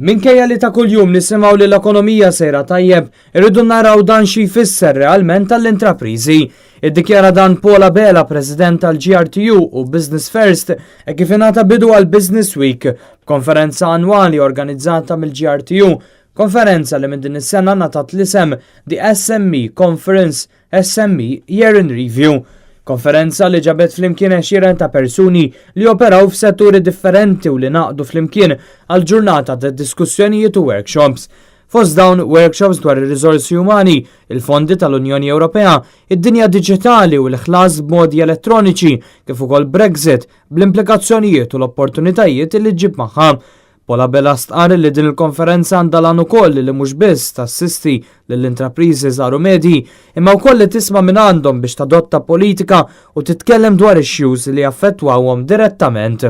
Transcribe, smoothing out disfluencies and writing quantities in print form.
Minkejja li ta' kuljum nisimgħu li l-ekonomija sejra tajjeb, irridu naraw dan xi jfisser realment tal-intrapriżi. Iddikjara dan Paula Bela, President tal-GRTU u Business First, kif ingħata bidu għal Business Week, konferenza annwali organizzata mill-GRTU, konferenza li minn din is-sena ngħatat l-isem The SME Conference SME Year in Review. Konferenza li ġabet flimkien 20 ta' persuni li operaw f'setturi differenti u li naqdu flimkien għal ġurnata ta' diskussjonijiet u workshops. Fost dawn workshops dwar ir-riżorsi umani, il-fondi tal-Unjoni Ewropea, id-dinja diġitali u l-ħlas b'modi elettroniċi kif ukoll Brexit bl-implikazzjonijiet u l-opportunitajiet li ġib magħha. Paula Bela stqar li din il-konferenza għandha lan ukoll li mhux biss tassisti lill-intrapriżi żgħar u medji, imma wkoll li tisma' minn għandhom biex tadotta politika u titkellem dwar issues li jaffettwawhom direttament.